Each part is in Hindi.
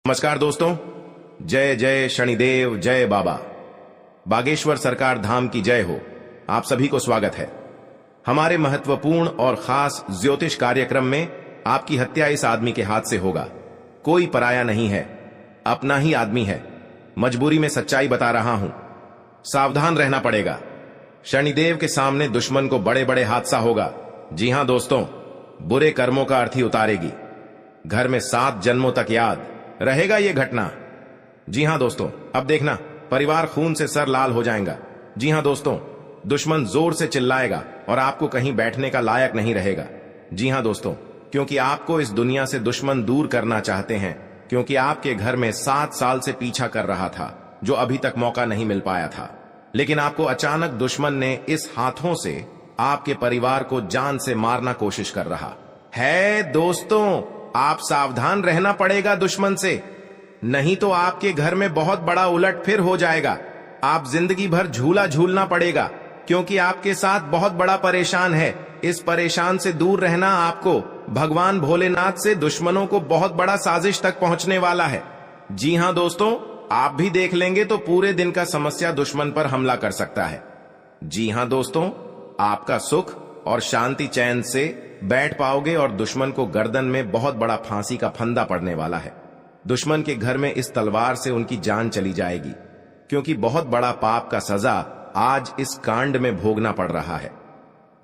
नमस्कार दोस्तों, जय जय शनिदेव, जय बाबा बागेश्वर सरकार धाम की जय हो। आप सभी को स्वागत है हमारे महत्वपूर्ण और खास ज्योतिष कार्यक्रम में। आपकी हत्या इस आदमी के हाथ से होगा। कोई पराया नहीं है, अपना ही आदमी है। मजबूरी में सच्चाई बता रहा हूं, सावधान रहना पड़ेगा। शनिदेव के सामने दुश्मन को बड़े बड़े हादसा होगा। जी हां दोस्तों, बुरे कर्मों का अर्थी उतारेगी। घर में 7 जन्मों तक याद रहेगा ये घटना। जी हां दोस्तों, अब देखना, परिवार खून से सर लाल हो जाएगा। जी हां दोस्तों, दुश्मन जोर से चिल्लाएगा और आपको कहीं बैठने का लायक नहीं रहेगा। जी हां दोस्तों, क्योंकि आपको इस दुनिया से दुश्मन दूर करना चाहते हैं, क्योंकि आपके घर में 7 साल से पीछा कर रहा था, जो अभी तक मौका नहीं मिल पाया था। लेकिन आपको अचानक दुश्मन ने इस हाथों से आपके परिवार को जान से मारना कोशिश कर रहा है। दोस्तों, आप सावधान रहना पड़ेगा दुश्मन से, नहीं तो आपके घर में बहुत बड़ा उलटफेर हो जाएगा। आप जिंदगी भर झूला झूलना पड़ेगा, क्योंकि आपके साथ बहुत बड़ा परेशान है। इस परेशान से दूर रहना आपको भगवान भोलेनाथ से दुश्मनों को बहुत बड़ा साजिश तक पहुंचने वाला है। जी हां दोस्तों, आप भी देख लेंगे तो पूरे दिन का समस्या दुश्मन पर हमला कर सकता है। जी हां दोस्तों, आपका सुख और शांति चैन से बैठ पाओगे और दुश्मन को गर्दन में बहुत बड़ा फांसी का फंदा पड़ने वाला है। दुश्मन के घर में इस तलवार से उनकी जान चली जाएगी, क्योंकि बहुत बड़ा पाप का सजा आज इस कांड में भोगना पड़ रहा है।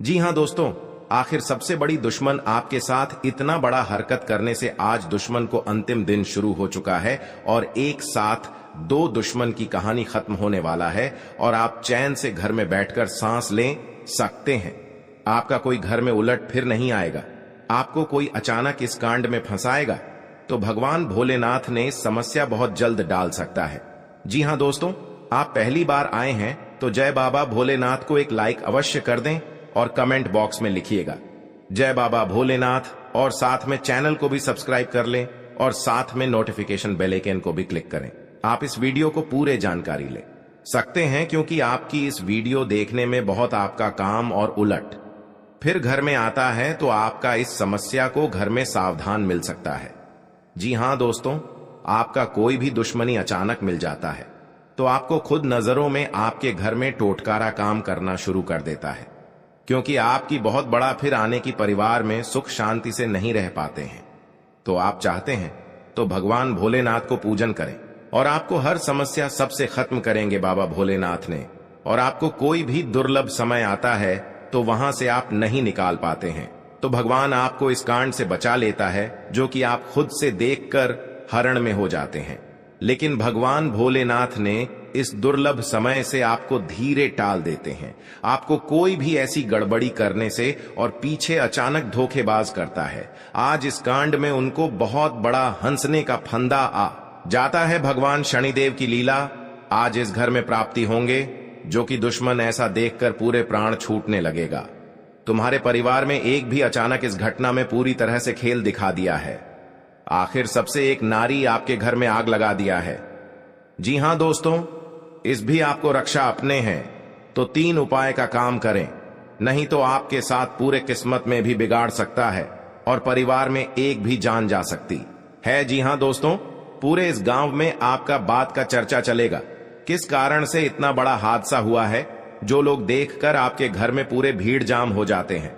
जी हां दोस्तों, आखिर सबसे बड़ी दुश्मन आपके साथ इतना बड़ा हरकत करने से आज दुश्मन को अंतिम दिन शुरू हो चुका है और एक साथ 2 दुश्मन की कहानी खत्म होने वाला है और आप चैन से घर में बैठकर सांस ले सकते हैं। आपका कोई घर में उलट फिर नहीं आएगा। आपको कोई अचानक इस कांड में फंसाएगा तो भगवान भोलेनाथ ने समस्या बहुत जल्द डाल सकता है। जी हां दोस्तों, आप पहली बार आए हैं तो जय बाबा भोलेनाथ को एक लाइक अवश्य कर दें और कमेंट बॉक्स में लिखिएगा जय बाबा भोलेनाथ, और साथ में चैनल को भी सब्सक्राइब कर लें और साथ में नोटिफिकेशन बेल आइकन को भी क्लिक करें। आप इस वीडियो को पूरे जानकारी ले सकते हैं, क्योंकि आपकी इस वीडियो देखने में बहुत आपका काम और उलट फिर घर में आता है तो आपका इस समस्या को घर में सावधान मिल सकता है। जी हां दोस्तों, आपका कोई भी दुश्मनी अचानक मिल जाता है तो आपको खुद नजरों में आपके घर में टोटकारा काम करना शुरू कर देता है, क्योंकि आपकी बहुत बड़ा फिर आने की परिवार में सुख शांति से नहीं रह पाते हैं। तो आप चाहते हैं तो भगवान भोलेनाथ को पूजन करें और आपको हर समस्या सबसे खत्म करेंगे बाबा भोलेनाथ ने। और आपको कोई भी दुर्लभ समय आता है तो वहां से आप नहीं निकाल पाते हैं, तो भगवान आपको इस कांड से बचा लेता है, जो कि आप खुद से देखकर हरण में हो जाते हैं। लेकिन भगवान भोलेनाथ ने इस दुर्लभ समय से आपको धीरे टाल देते हैं। आपको कोई भी ऐसी गड़बड़ी करने से और पीछे अचानक धोखेबाज करता है। आज इस कांड में उनको बहुत बड़ा हंसने का फंदा आ जाता है। भगवान शनिदेव की लीला आज इस घर में प्राप्ति होंगे, जो कि दुश्मन ऐसा देखकर पूरे प्राण छूटने लगेगा। तुम्हारे परिवार में एक भी अचानक इस घटना में पूरी तरह से खेल दिखा दिया है। आखिर सबसे एक नारी आपके घर में आग लगा दिया है। जी हां दोस्तों, इस भी आपको रक्षा अपने हैं तो 3 उपाय का काम करें, नहीं तो आपके साथ पूरे किस्मत में भी बिगाड़ सकता है और परिवार में एक भी जान जा सकती है। जी हां दोस्तों, पूरे इस गांव में आपका बात का चर्चा चलेगा, किस कारण से इतना बड़ा हादसा हुआ है, जो लोग देखकर आपके घर में पूरे भीड़ जाम हो जाते हैं।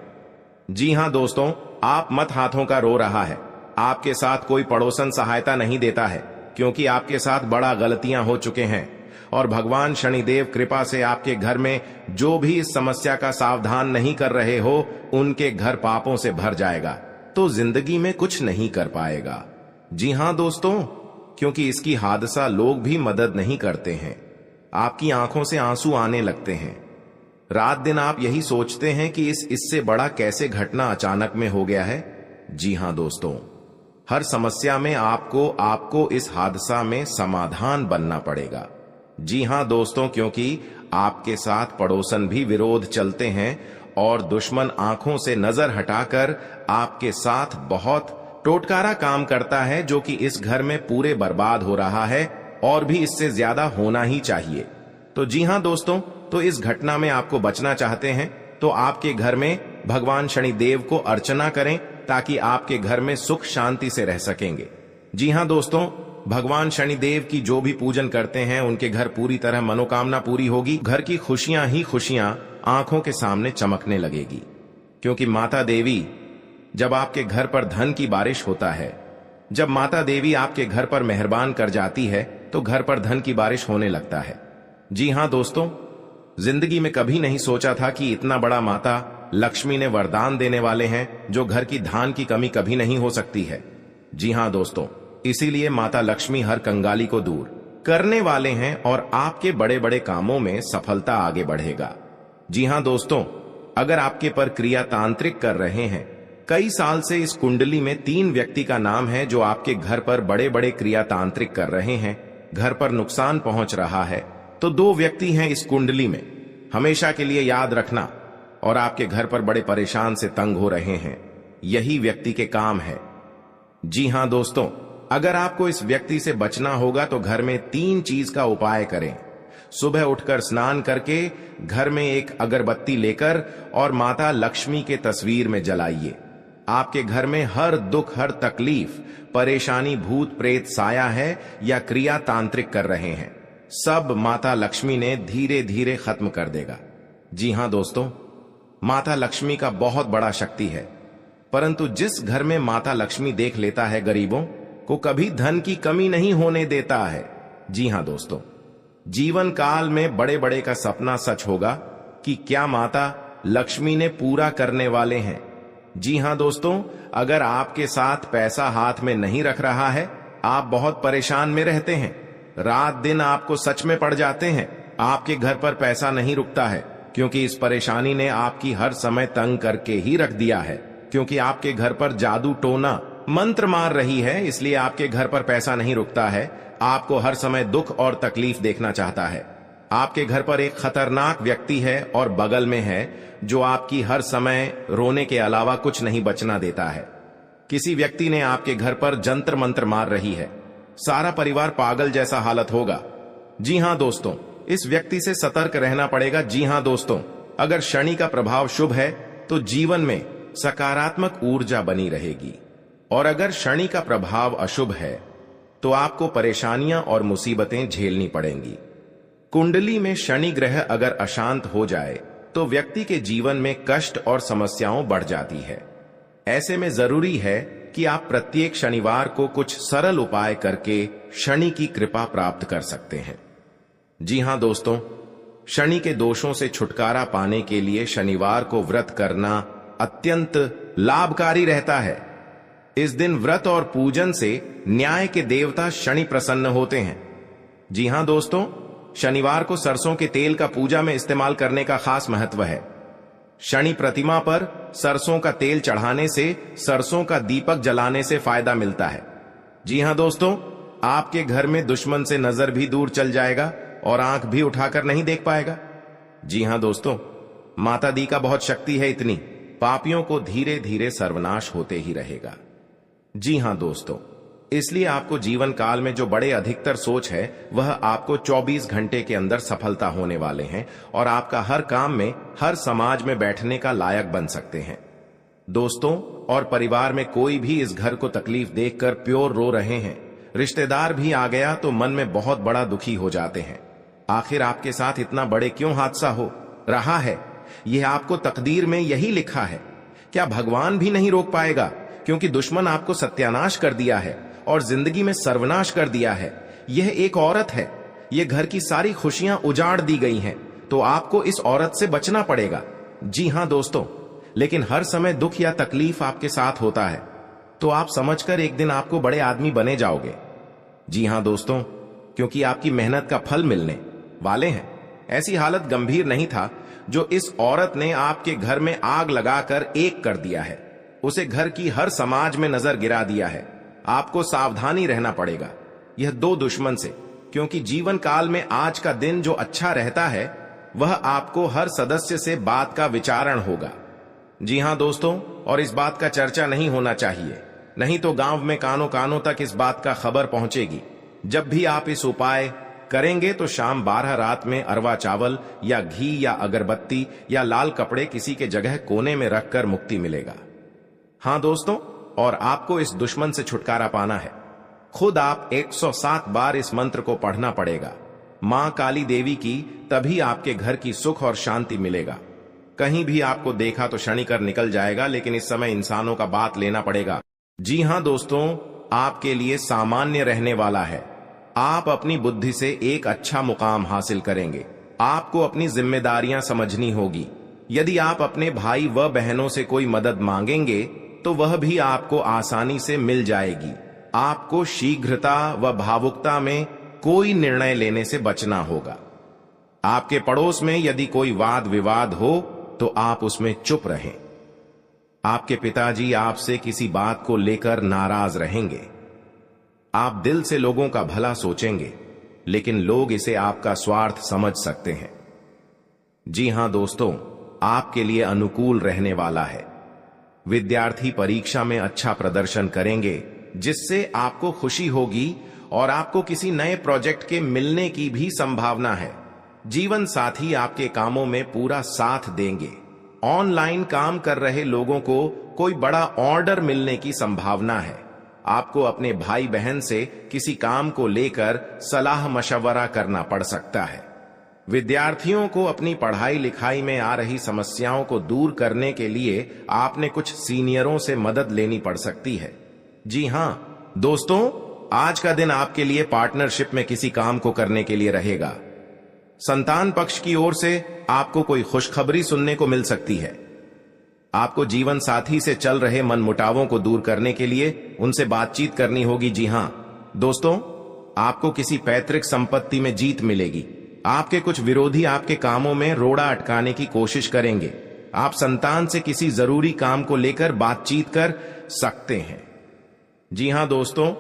जी हां दोस्तों, आप मत हाथों का रो रहा है। आपके साथ कोई पड़ोसन सहायता नहीं देता है, क्योंकि आपके साथ बड़ा गलतियां हो चुके हैं और भगवान शनिदेव कृपा से आपके घर में जो भी इस समस्या का सावधान नहीं कर रहे हो, उनके घर पापों से भर जाएगा, तो जिंदगी में कुछ नहीं कर पाएगा। जी हां दोस्तों, क्योंकि इसकी हादसा लोग भी मदद नहीं करते हैं। आपकी आंखों से आंसू आने लगते हैं। रात दिन आप यही सोचते हैं कि इससे बड़ा कैसे घटना अचानक में हो गया है। जी हां दोस्तों, हर समस्या में आपको इस हादसा में समाधान बनना पड़ेगा। जी हां दोस्तों, क्योंकि आपके साथ पड़ोसन भी विरोध चलते हैं और दुश्मन आंखों से नजर हटाकर आपके साथ बहुत टोटकारा काम करता है, जो कि इस घर में पूरे बर्बाद हो रहा है और भी इससे ज्यादा होना ही चाहिए। तो जी हां दोस्तों, तो इस घटना में आपको बचना चाहते हैं तो आपके घर में भगवान शनिदेव को अर्चना करें, ताकि आपके घर में सुख शांति से रह सकेंगे। जी हां दोस्तों, भगवान शनिदेव की जो भी पूजन करते हैं उनके घर पूरी तरह मनोकामना पूरी होगी। घर की खुशियां ही खुशियां आंखों के सामने चमकने लगेगी, क्योंकि माता देवी जब आपके घर पर धन की बारिश होता है, जब माता देवी आपके घर पर मेहरबान कर जाती है तो घर पर धन की बारिश होने लगता है। जी हां दोस्तों, जिंदगी में कभी नहीं सोचा था कि इतना बड़ा माता लक्ष्मी ने वरदान देने वाले हैं जो घर की धान की कमी कभी नहीं हो सकती है। जी हां दोस्तों, इसीलिए माता लक्ष्मी हर कंगाली को दूर करने वाले हैं और आपके बड़े बड़े कामों में सफलता आगे बढ़ेगा। जी हां दोस्तों, अगर आपके पर क्रिया तांत्रिक कर रहे हैं, कई साल से इस कुंडली में 3 व्यक्ति का नाम है जो आपके घर पर बड़े बड़े क्रिया तांत्रिक कर रहे हैं, घर पर नुकसान पहुंच रहा है, तो 2 व्यक्ति हैं इस कुंडली में, हमेशा के लिए याद रखना। और आपके घर पर बड़े परेशान से तंग हो रहे हैं, यही व्यक्ति के काम है। जी हां दोस्तों, अगर आपको इस व्यक्ति से बचना होगा तो घर में 3 चीज का उपाय करें। सुबह उठकर स्नान करके घर में एक अगरबत्ती लेकर और माता लक्ष्मी के तस्वीर में जलाइए। आपके घर में हर दुख, हर तकलीफ, परेशानी, भूत प्रेत साया है या क्रिया तांत्रिक कर रहे हैं, सब माता लक्ष्मी ने धीरे धीरे खत्म कर देगा। जी हां दोस्तों, माता लक्ष्मी का बहुत बड़ा शक्ति है, परंतु जिस घर में माता लक्ष्मी देख लेता है गरीबों को कभी धन की कमी नहीं होने देता है। जी हां दोस्तों, जीवन काल में बड़े बड़े का सपना सच होगा कि क्या माता लक्ष्मी ने पूरा करने वाले हैं। जी हां दोस्तों, अगर आपके साथ पैसा हाथ में नहीं रख रहा है, आप बहुत परेशान में रहते हैं, रात दिन आपको सच में पड़ जाते हैं, आपके घर पर पैसा नहीं रुकता है, क्योंकि इस परेशानी ने आपकी हर समय तंग करके ही रख दिया है, क्योंकि आपके घर पर जादू टोना मंत्र मार रही है, इसलिए आपके घर पर पैसा नहीं रुकता है, आपको हर समय दुख और तकलीफ देखना चाहता है। आपके घर पर एक खतरनाक व्यक्ति है और बगल में है जो आपकी हर समय रोने के अलावा कुछ नहीं बचना देता है। किसी व्यक्ति ने आपके घर पर जंतर मंत्र मार रही है, सारा परिवार पागल जैसा हालत होगा। जी हां दोस्तों, इस व्यक्ति से सतर्क रहना पड़ेगा। जी हां दोस्तों, अगर शनि का प्रभाव शुभ है तो जीवन में सकारात्मक ऊर्जा बनी रहेगी, और अगर शनि का प्रभाव अशुभ है तो आपको परेशानियां और मुसीबतें झेलनी पड़ेंगी। कुंडली में शनि ग्रह अगर अशांत हो जाए तो व्यक्ति के जीवन में कष्ट और समस्याओं बढ़ जाती है। ऐसे में जरूरी है कि आप प्रत्येक शनिवार को कुछ सरल उपाय करके शनि की कृपा प्राप्त कर सकते हैं। जी हां दोस्तों, शनि के दोषों से छुटकारा पाने के लिए शनिवार को व्रत करना अत्यंत लाभकारी रहता है। इस दिन व्रत और पूजन से न्याय के देवता शनि प्रसन्न होते हैं। जी हां दोस्तों, शनिवार को सरसों के तेल का पूजा में इस्तेमाल करने का खास महत्व है। शनि प्रतिमा पर सरसों का तेल चढ़ाने से, सरसों का दीपक जलाने से फायदा मिलता है। जी हां दोस्तों, आपके घर में दुश्मन से नजर भी दूर चल जाएगा और आंख भी उठाकर नहीं देख पाएगा। जी हां दोस्तों, माता दी का बहुत शक्ति है इतनी, पापियों को धीरे धीरे सर्वनाश होते ही रहेगा। जी हां दोस्तों, इसलिए आपको जीवन काल में जो बड़े अधिकतर सोच है वह आपको 24 घंटे के अंदर सफलता होने वाले हैं और आपका हर काम में, हर समाज में बैठने का लायक बन सकते हैं। दोस्तों और परिवार में कोई भी इस घर को तकलीफ देखकर प्योर रो रहे हैं, रिश्तेदार भी आ गया तो मन में बहुत बड़ा दुखी हो जाते हैं। आखिर आपके साथ इतना बड़े क्यों हादसा हो रहा है? यह आपको तकदीर में यही लिखा है। क्या भगवान भी नहीं रोक पाएगा? क्योंकि दुश्मन आपको सत्यानाश कर दिया है और जिंदगी में सर्वनाश कर दिया है। यह एक औरत है, यह घर की सारी खुशियां उजाड़ दी गई हैं, तो आपको इस औरत से बचना पड़ेगा। जी हां दोस्तों, लेकिन हर समय दुख या तकलीफ आपके साथ होता है तो आप समझकर एक दिन आपको बड़े आदमी बने जाओगे। जी हां दोस्तों, क्योंकि आपकी मेहनत का फल मिलने वाले हैं। ऐसी हालत गंभीर नहीं था जो इस औरत ने आपके घर में आग लगाकर एक कर दिया है, उसे घर की हर समाज में नजर गिरा दिया है। आपको सावधानी रहना पड़ेगा यह 2 दुश्मन से, क्योंकि जीवन काल में आज का दिन जो अच्छा रहता है वह आपको हर सदस्य से बात का विचारण होगा। जी हां दोस्तों, और इस बात का चर्चा नहीं होना चाहिए, नहीं तो गांव में कानों कानों तक इस बात का खबर पहुंचेगी। जब भी आप इस उपाय करेंगे तो शाम 12 रात में अरवा चावल या घी या अगरबत्ती या लाल कपड़े किसी के जगह कोने में रखकर मुक्ति मिलेगा। हां दोस्तों, और आपको इस दुश्मन से छुटकारा पाना है। खुद आप 107 बार इस मंत्र को पढ़ना पड़ेगा। मां काली देवी की, तभी आपके घर की सुख और शांति मिलेगा। कहीं भी आपको देखा तो शनिकर निकल जाएगा, लेकिन इस समय इंसानों का बात लेना पड़ेगा। जी हां दोस्तों, आपके लिए सामान्य रहने वाला है। आप अपनी बुद्धि से एक अच्छा मुकाम हासिल करेंगे। आपको अपनी जिम्मेदारियां समझनी होगी। यदि आप अपने भाई व बहनों से कोई मदद मांगेंगे तो वह भी आपको आसानी से मिल जाएगी। आपको शीघ्रता व भावुकता में कोई निर्णय लेने से बचना होगा। आपके पड़ोस में यदि कोई वाद विवाद हो तो आप उसमें चुप रहें। आपके पिताजी आपसे किसी बात को लेकर नाराज रहेंगे। आप दिल से लोगों का भला सोचेंगे, लेकिन लोग इसे आपका स्वार्थ समझ सकते हैं। जी हां दोस्तों, आपके लिए अनुकूल रहने वाला है। विद्यार्थी परीक्षा में अच्छा प्रदर्शन करेंगे, जिससे आपको खुशी होगी और आपको किसी नए प्रोजेक्ट के मिलने की भी संभावना है। जीवन साथी आपके कामों में पूरा साथ देंगे। ऑनलाइन काम कर रहे लोगों को कोई बड़ा ऑर्डर मिलने की संभावना है। आपको अपने भाई बहन से किसी काम को लेकर सलाह मशवरा करना पड़ सकता है। विद्यार्थियों को अपनी पढ़ाई लिखाई में आ रही समस्याओं को दूर करने के लिए आपने कुछ सीनियरों से मदद लेनी पड़ सकती है। जी हां दोस्तों, आज का दिन आपके लिए पार्टनरशिप में किसी काम को करने के लिए रहेगा। संतान पक्ष की ओर से आपको कोई खुशखबरी सुनने को मिल सकती है। आपको जीवन साथी से चल रहे मनमुटावों को दूर करने के लिए उनसे बातचीत करनी होगी। जी हां दोस्तों, आपको किसी पैतृक संपत्ति में जीत मिलेगी। आपके कुछ विरोधी आपके कामों में रोड़ा अटकाने की कोशिश करेंगे। आप संतान से किसी जरूरी काम को लेकर बातचीत कर सकते हैं। जी हां दोस्तों,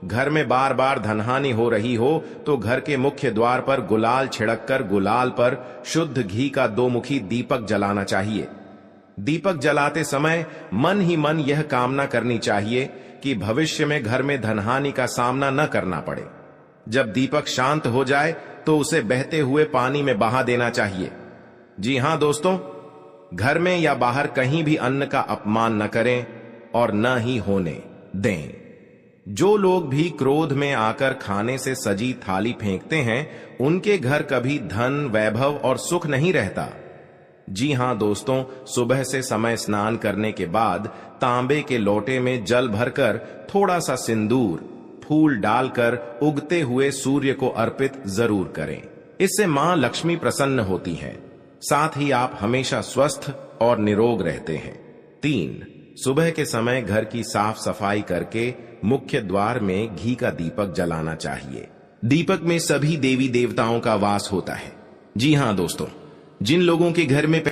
घर में बार बार धनहानि हो रही हो तो घर के मुख्य द्वार पर गुलाल छिड़ककर गुलाल पर शुद्ध घी का 2 मुखी दीपक जलाना चाहिए। दीपक जलाते समय मन ही मन यह कामना करनी चाहिए कि भविष्य में घर में धनहानि का सामना न करना पड़े। जब दीपक शांत हो जाए तो उसे बहते हुए पानी में बहा देना चाहिए। जी हां दोस्तों, घर में या बाहर कहीं भी अन्न का अपमान न करें और न ही होने दें। जो लोग भी क्रोध में आकर खाने से सजी थाली फेंकते हैं, उनके घर कभी धन, वैभव और सुख नहीं रहता। जी हां दोस्तों, सुबह से समय स्नान करने के बाद तांबे के लोटे में जल भरकर थोड़ा सा सिंदूर, फूल डालकर उगते हुए सूर्य को अर्पित जरूर करें। इससे मां लक्ष्मी प्रसन्न होती हैं। साथ ही आप हमेशा स्वस्थ और निरोग रहते हैं। 3, सुबह के समय घर की साफ सफाई करके मुख्य द्वार में घी का दीपक जलाना चाहिए। दीपक में सभी देवी देवताओं का वास होता है। जी हां दोस्तों, जिन लोगों के घर में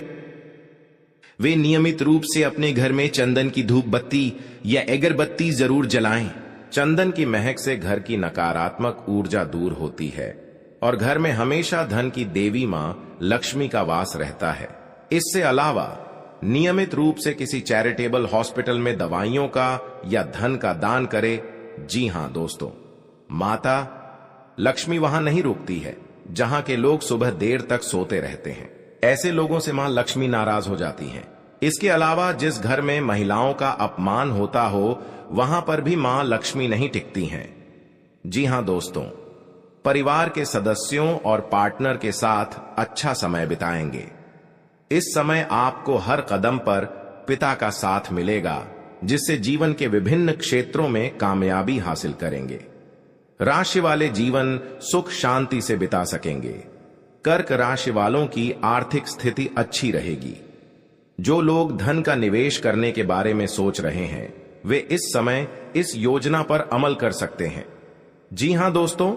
वे नियमित रूप से अपने घर में चंदन की धूप बत्ती या अगरबत्ती जरूर जलाएं। चंदन की महक से घर की नकारात्मक ऊर्जा दूर होती है और घर में हमेशा धन की देवी मां लक्ष्मी का वास रहता है। इससे अलावा नियमित रूप से किसी चैरिटेबल हॉस्पिटल में दवाइयों का या धन का दान करें। जी हां दोस्तों, माता लक्ष्मी वहां नहीं रुकती है जहां के लोग सुबह देर तक सोते रहते हैं। ऐसे लोगों से मां लक्ष्मी नाराज हो जाती हैं। इसके अलावा जिस घर में महिलाओं का अपमान होता हो, वहां पर भी मां लक्ष्मी नहीं टिकती हैं। जी हां दोस्तों, परिवार के सदस्यों और पार्टनर के साथ अच्छा समय बिताएंगे। इस समय आपको हर कदम पर पिता का साथ मिलेगा, जिससे जीवन के विभिन्न क्षेत्रों में कामयाबी हासिल करेंगे। राशि वाले जीवन सुख शांति से बिता सकेंगे। कर्क राशि वालों की आर्थिक स्थिति अच्छी रहेगी। जो लोग धन का निवेश करने के बारे में सोच रहे हैं, वे इस समय इस योजना पर अमल कर सकते हैं। जी हां दोस्तों,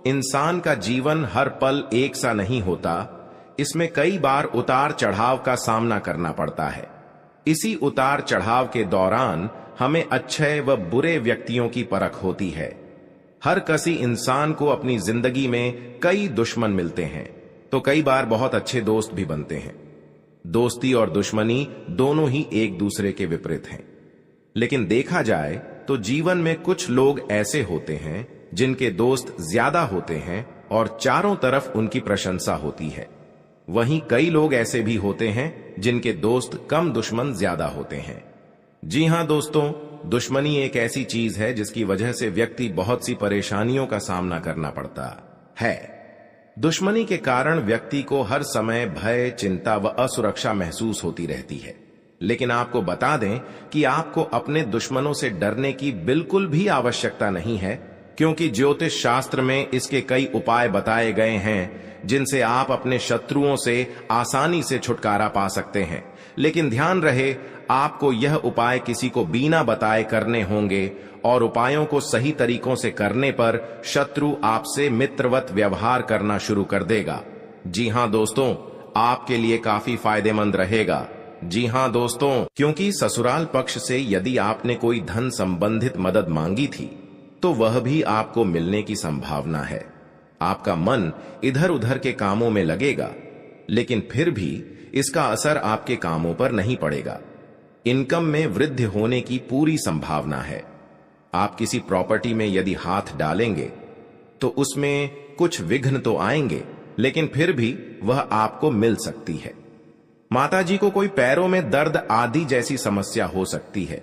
इंसान का जीवन हर पल एक सा नहीं होता। इसमें कई बार उतार चढ़ाव का सामना करना पड़ता है। इसी उतार चढ़ाव के दौरान हमें अच्छे व बुरे व्यक्तियों की परख होती है। हर किसी इंसान को अपनी जिंदगी में कई दुश्मन मिलते हैं, तो कई बार बहुत अच्छे दोस्त भी बनते हैं। दोस्ती और दुश्मनी दोनों ही एक दूसरे के विपरीत हैं। लेकिन देखा जाए तो जीवन में कुछ लोग ऐसे होते हैं जिनके दोस्त ज्यादा होते हैं और चारों तरफ उनकी प्रशंसा होती है। वहीं कई लोग ऐसे भी होते हैं जिनके दोस्त कम, दुश्मन ज्यादा होते हैं। जी हां दोस्तों, दुश्मनी एक ऐसी चीज है जिसकी वजह से व्यक्ति बहुत सी परेशानियों का सामना करना पड़ता है। दुश्मनी के कारण व्यक्ति को हर समय भय, चिंता व असुरक्षा महसूस होती रहती है। लेकिन आपको बता दें कि आपको अपने दुश्मनों से डरने की बिल्कुल भी आवश्यकता नहीं है, क्योंकि ज्योतिष शास्त्र में इसके कई उपाय बताए गए हैं जिनसे आप अपने शत्रुओं से आसानी से छुटकारा पा सकते हैं। लेकिन ध्यान रहे, आपको यह उपाय किसी को बिना बताए करने होंगे और उपायों को सही तरीकों से करने पर शत्रु आपसे मित्रवत व्यवहार करना शुरू कर देगा। जी हां दोस्तों, आपके लिए काफी फायदेमंद रहेगा। जी हां दोस्तों, क्योंकि ससुराल पक्ष से यदि आपने कोई धन संबंधित मदद मांगी थी तो वह भी आपको मिलने की संभावना है। आपका मन इधर उधर के कामों में लगेगा, लेकिन फिर भी इसका असर आपके कामों पर नहीं पड़ेगा। इनकम में वृद्धि होने की पूरी संभावना है। आप किसी प्रॉपर्टी में यदि हाथ डालेंगे तो उसमें कुछ विघ्न तो आएंगे, लेकिन फिर भी वह आपको मिल सकती है। माताजी को कोई पैरों में दर्द आदि जैसी समस्या हो सकती है।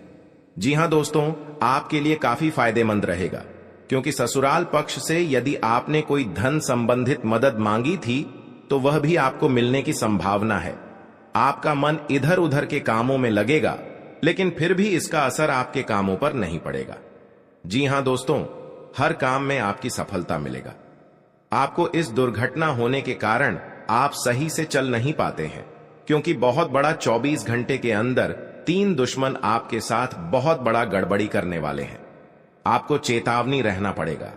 जी हां दोस्तों, आपके लिए काफी फायदेमंद रहेगा, क्योंकि ससुराल पक्ष से यदि आपने कोई धन संबंधित मदद मांगी थी तो वह भी आपको मिलने की संभावना है। आपका मन इधर उधर के कामों में लगेगा, लेकिन फिर भी इसका असर आपके कामों पर नहीं पड़ेगा। जी हां दोस्तों, हर काम में आपकी सफलता मिलेगा। आपको इस दुर्घटना होने के कारण आप सही से चल नहीं पाते हैं, क्योंकि बहुत बड़ा 24 घंटे के अंदर 3 दुश्मन आपके साथ बहुत बड़ा गड़बड़ी करने वाले हैं। आपको चेतावनी रहना पड़ेगा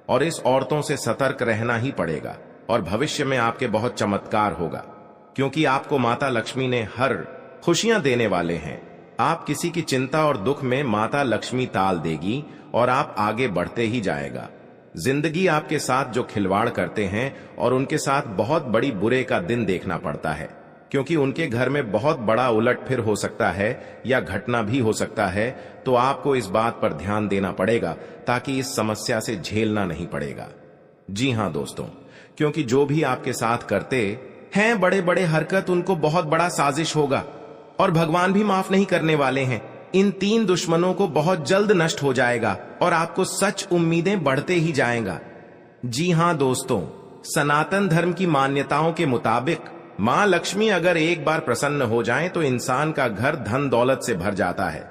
और इस औरतों से सतर्क रहना ही पड़ेगा, और भविष्य में आपके बहुत चमत्कार होगा, क्योंकि आपको माता लक्ष्मी ने हर खुशियां देने वाले हैं। आप किसी की चिंता और दुख में माता लक्ष्मी ताल देगी और आप आगे बढ़ते ही जाएगा। जिंदगी आपके साथ जो खिलवाड़ करते हैं और उनके साथ बहुत बड़ी बुरे का दिन देखना पड़ता है, क्योंकि उनके घर में बहुत बड़ा उलटफेर हो सकता है या घटना भी हो सकता है। तो आपको इस बात पर ध्यान देना पड़ेगा ताकि इस समस्या से झेलना नहीं पड़ेगा। जी हां दोस्तों, क्योंकि जो भी आपके साथ करते हैं बड़े बड़े हरकत, उनको बहुत बड़ा साजिश होगा और भगवान भी माफ नहीं करने वाले हैं। इन 3 दुश्मनों को बहुत जल्द नष्ट हो जाएगा और आपको सच उम्मीदें बढ़ते ही जाएगा। जी हां दोस्तों, सनातन धर्म की मान्यताओं के मुताबिक मां लक्ष्मी अगर एक बार प्रसन्न हो जाएं तो इंसान का घर धन दौलत से भर जाता है।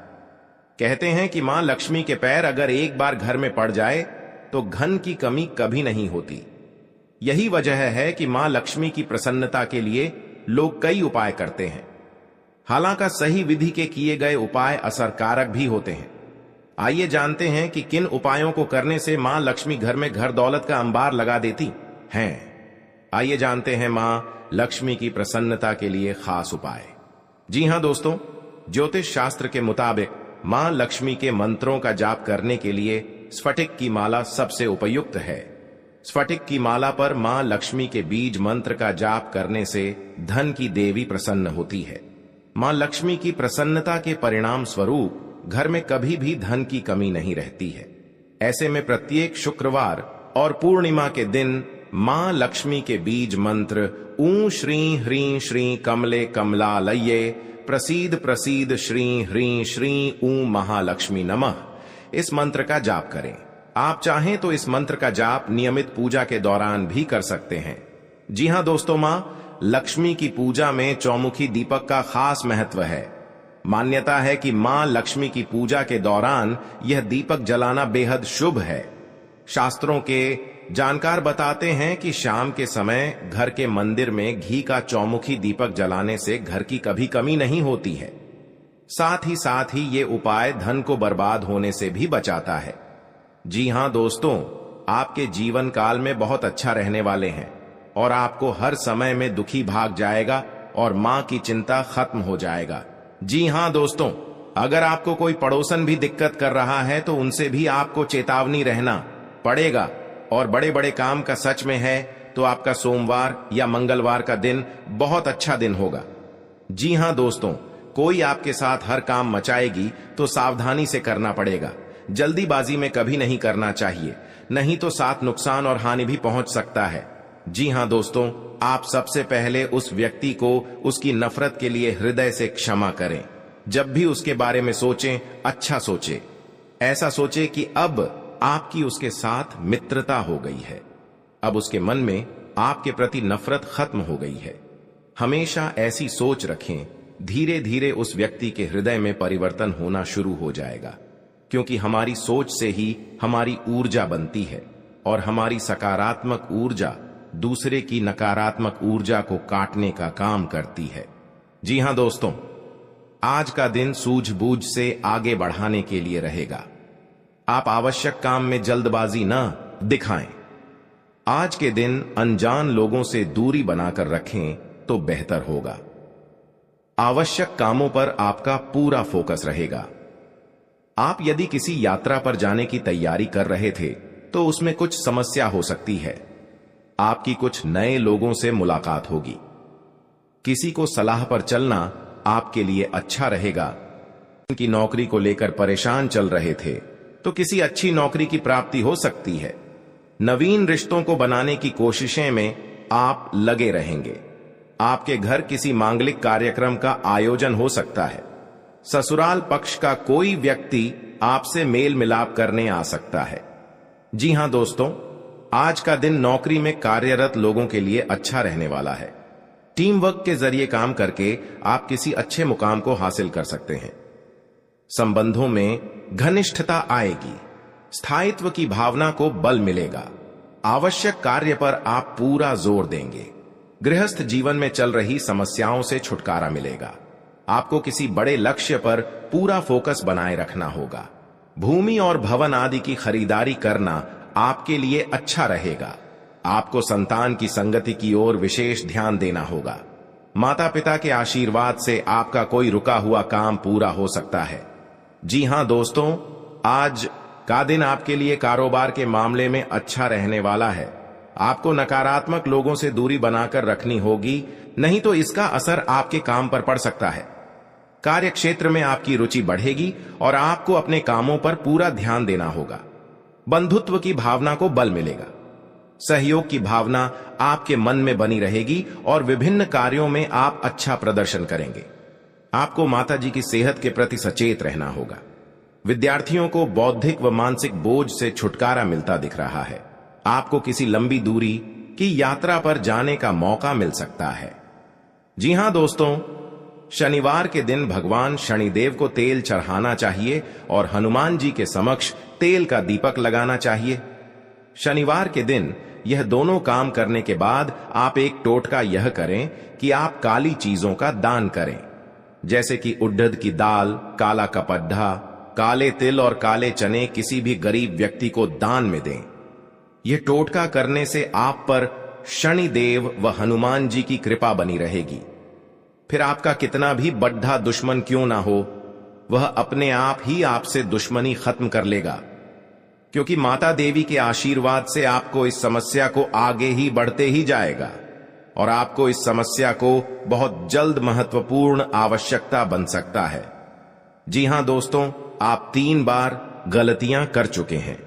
कहते हैं कि मां लक्ष्मी के पैर अगर एक बार घर में पड़ जाए तो धन की कमी कभी नहीं होती। यही वजह है कि मां लक्ष्मी की प्रसन्नता के लिए लोग कई उपाय करते हैं। हालांकि सही विधि के किए गए उपाय असरकारक भी होते हैं। आइए जानते हैं कि किन उपायों को करने से मां लक्ष्मी घर में घर दौलत का अंबार लगा देती हैं। आइए जानते हैं मां लक्ष्मी की प्रसन्नता के लिए खास उपाय। जी हां दोस्तों, ज्योतिष शास्त्र के मुताबिक मां लक्ष्मी के मंत्रों का जाप करने के लिए स्फटिक की माला सबसे उपयुक्त है। स्फटिक की माला पर मां लक्ष्मी के बीज मंत्र का जाप करने से धन की देवी प्रसन्न होती है। मां लक्ष्मी की प्रसन्नता के परिणाम स्वरूप घर में कभी भी धन की कमी नहीं रहती है। ऐसे में प्रत्येक शुक्रवार और पूर्णिमा के दिन मां लक्ष्मी के बीज मंत्र ऊ श्री ह्रीं श्री कमले कमलालये प्रसीद प्रसीद श्री ह्रीं श्री ऊ महालक्ष्मी नमः, इस मंत्र का जाप करें। आप चाहें तो इस मंत्र का जाप नियमित पूजा के दौरान भी कर सकते हैं। जी हां दोस्तों, मां लक्ष्मी की पूजा में चौमुखी दीपक का खास महत्व है। मान्यता है कि मां लक्ष्मी की पूजा के दौरान यह दीपक जलाना बेहद शुभ है। शास्त्रों के जानकार बताते हैं कि शाम के समय घर के मंदिर में घी का चौमुखी दीपक जलाने से घर की कभी कमी नहीं होती है। साथ ही ये उपाय धन को बर्बाद होने से भी बचाता है। जी हां दोस्तों, आपके जीवन काल में बहुत अच्छा रहने वाले हैं और आपको हर समय में दुखी भाग जाएगा और मां की चिंता खत्म हो जाएगा। जी हां दोस्तों, अगर आपको कोई पड़ोसन भी दिक्कत कर रहा है तो उनसे भी आपको चेतावनी रहना पड़ेगा। और बड़े बड़े काम का सच में है तो आपका सोमवार या मंगलवार का दिन बहुत अच्छा दिन होगा। जी हां दोस्तों, कोई आपके साथ हर काम मचाएगी तो सावधानी से करना पड़ेगा। जल्दीबाजी में कभी नहीं करना चाहिए, नहीं तो साथ नुकसान और हानि भी पहुंच सकता है। जी हां दोस्तों, आप सबसे पहले उस व्यक्ति को उसकी नफरत के लिए हृदय से क्षमा करें। जब भी उसके बारे में सोचें, अच्छा सोचें। ऐसा सोचें कि अब आपकी उसके साथ मित्रता हो गई है, अब उसके मन में आपके प्रति नफरत खत्म हो गई है। हमेशा ऐसी सोच रखें, धीरे धीरे उस व्यक्ति के हृदय में परिवर्तन होना शुरू हो जाएगा, क्योंकि हमारी सोच से ही हमारी ऊर्जा बनती है और हमारी सकारात्मक ऊर्जा दूसरे की नकारात्मक ऊर्जा को काटने का काम करती है। जी हां दोस्तों, आज का दिन सूझबूझ से आगे बढ़ाने के लिए रहेगा। आप आवश्यक काम में जल्दबाजी न दिखाएं। आज के दिन अनजान लोगों से दूरी बनाकर रखें तो बेहतर होगा। आवश्यक कामों पर आपका पूरा फोकस रहेगा। आप यदि किसी यात्रा पर जाने की तैयारी कर रहे थे तो उसमें कुछ समस्या हो सकती है। आपकी कुछ नए लोगों से मुलाकात होगी। किसी को सलाह पर चलना आपके लिए अच्छा रहेगा। उनकी नौकरी को लेकर परेशान चल रहे थे तो किसी अच्छी नौकरी की प्राप्ति हो सकती है। नवीन रिश्तों को बनाने की कोशिशें में आप लगे रहेंगे। आपके घर किसी मांगलिक कार्यक्रम का आयोजन हो सकता है। ससुराल पक्ष का कोई व्यक्ति आपसे मेल मिलाप करने आ सकता है। जी हां दोस्तों, आज का दिन नौकरी में कार्यरत लोगों के लिए अच्छा रहने वाला है। टीम वर्क के जरिए काम करके आप किसी अच्छे मुकाम को हासिल कर सकते हैं। संबंधों में घनिष्ठता आएगी। स्थायित्व की भावना को बल मिलेगा। आवश्यक कार्य पर आप पूरा जोर देंगे। गृहस्थ जीवन में चल रही समस्याओं से छुटकारा मिलेगा। आपको किसी बड़े लक्ष्य पर पूरा फोकस बनाए रखना होगा। भूमि और भवन आदि की खरीदारी करना आपके लिए अच्छा रहेगा। आपको संतान की संगति की ओर विशेष ध्यान देना होगा। माता पिता के आशीर्वाद से आपका कोई रुका हुआ काम पूरा हो सकता है। जी हां दोस्तों, आज का दिन आपके लिए कारोबार के मामले में अच्छा रहने वाला है। आपको नकारात्मक लोगों से दूरी बनाकर रखनी होगी, नहीं तो इसका असर आपके काम पर पड़ सकता है। कार्य क्षेत्र में आपकी रुचि बढ़ेगी और आपको अपने कामों पर पूरा ध्यान देना होगा। बंधुत्व की भावना को बल मिलेगा। सहयोग की भावना आपके मन में बनी रहेगी और विभिन्न कार्यों में आप अच्छा प्रदर्शन करेंगे। आपको माता जी की सेहत के प्रति सचेत रहना होगा। विद्यार्थियों को बौद्धिक व मानसिक बोझ से छुटकारा मिलता दिख रहा है। आपको किसी लंबी दूरी की यात्रा पर जाने का मौका मिल सकता है। जी हां दोस्तों, शनिवार के दिन भगवान शनिदेव को तेल चढ़ाना चाहिए और हनुमान जी के समक्ष तेल का दीपक लगाना चाहिए। शनिवार के दिन यह दोनों काम करने के बाद आप एक टोटका यह करें कि आप काली चीजों का दान करें, जैसे कि उड़द की दाल, काला कपड्ढा, काले तिल और काले चने किसी भी गरीब व्यक्ति को दान में दें। यह टोटका करने से आप पर शनिदेव व हनुमान जी की कृपा बनी रहेगी। फिर आपका कितना भी बड्ढा दुश्मन क्यों ना हो, वह अपने आप ही आपसे दुश्मनी खत्म कर लेगा, क्योंकि माता देवी के आशीर्वाद से आपको इस समस्या को आगे ही बढ़ते ही जाएगा और आपको इस समस्या को बहुत जल्द महत्वपूर्ण आवश्यकता बन सकता है। जी हां दोस्तों, आप 3 बार गलतियां कर चुके हैं।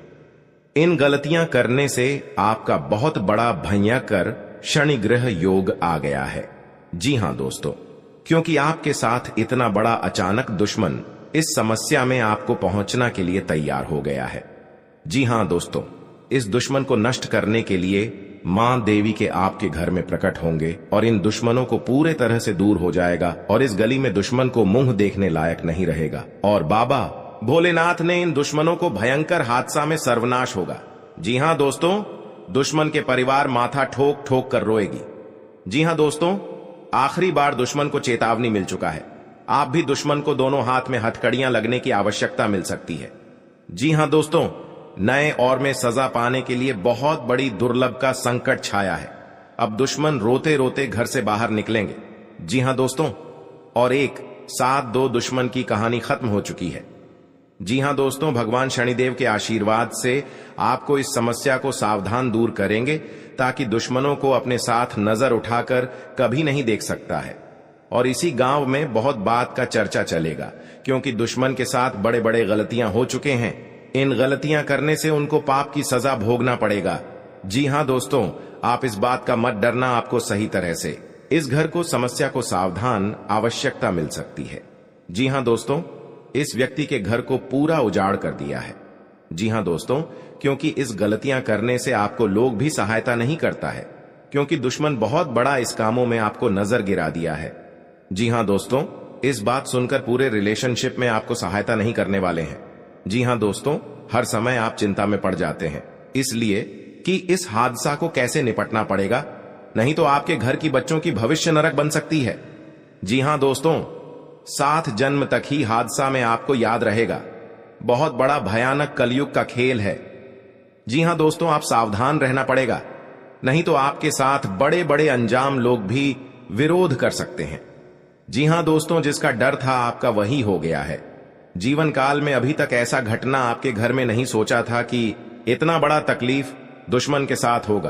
इन गलतियां करने से आपका बहुत बड़ा भयंकर शनिग्रह योग आ गया है। जी हां दोस्तों, क्योंकि आपके साथ इतना बड़ा अचानक दुश्मन इस समस्या में आपको पहुंचना के लिए तैयार हो गया है। जी हां दोस्तों, इस दुश्मन को नष्ट करने के लिए मां देवी के आपके घर में प्रकट होंगे और इन दुश्मनों को पूरे तरह से दूर हो जाएगा और इस गली में दुश्मन को मुंह देखने लायक नहीं रहेगा और बाबा भोलेनाथ ने इन दुश्मनों को भयंकर हादसा में सर्वनाश होगा। जी हां दोस्तों, दुश्मन के परिवार माथा ठोक ठोक कर रोएगी। जी हां दोस्तों, आखिरी बार दुश्मन को चेतावनी मिल चुका है। आप भी दुश्मन को दोनों हाथ में हथकड़ियां लगने की आवश्यकता मिल सकती है। जी हां दोस्तों, नए और में सजा पाने के लिए बहुत बड़ी दुर्लभ का संकट छाया है। अब दुश्मन रोते रोते घर से बाहर निकलेंगे। जी हां दोस्तों, और एक 7-2 दुश्मन की कहानी खत्म हो चुकी है। जी हां दोस्तों, भगवान शनिदेव के आशीर्वाद से आपको इस समस्या को सावधान दूर करेंगे ताकि दुश्मनों को अपने साथ नजर उठाकर कभी नहीं देख सकता है। और इसी गांव में बहुत बात का चर्चा चलेगा, क्योंकि दुश्मन के साथ बड़े बड़े गलतियां हो चुके हैं। इन गलतियां करने से उनको पाप की सजा भोगना पड़ेगा। जी हां दोस्तों, आप इस बात का मत डरना, आपको सही तरह से इस घर को समस्या को सावधान आवश्यकता मिल सकती है। जी हां दोस्तों, इस व्यक्ति के घर को पूरा उजाड़ कर दिया है। जी हां दोस्तों, क्योंकि इस गलतियां करने से आपको लोग भी सहायता नहीं करता है, क्योंकि दुश्मन बहुत बड़ा इस कामों में आपको नजर गिरा दिया है। जी हां दोस्तों, इस बात सुनकर पूरे रिलेशनशिप में आपको सहायता नहीं करने वाले हैं। जी हां दोस्तों, हर समय आप चिंता में पड़ जाते हैं, इसलिए कि इस हादसा को कैसे निपटना पड़ेगा, नहीं तो आपके घर की बच्चों की भविष्य नरक बन सकती है। जी हां दोस्तों, 7 जन्म तक ही हादसा में आपको याद रहेगा। बहुत बड़ा भयानक कलयुग का खेल है। जी हां दोस्तों, आप सावधान रहना पड़ेगा, नहीं तो आपके साथ बड़े बड़े अंजाम लोग भी विरोध कर सकते हैं। जी हां दोस्तों, जिसका डर था आपका वही हो गया है। जीवन काल में अभी तक ऐसा घटना आपके घर में नहीं सोचा था कि इतना बड़ा तकलीफ दुश्मन के साथ होगा।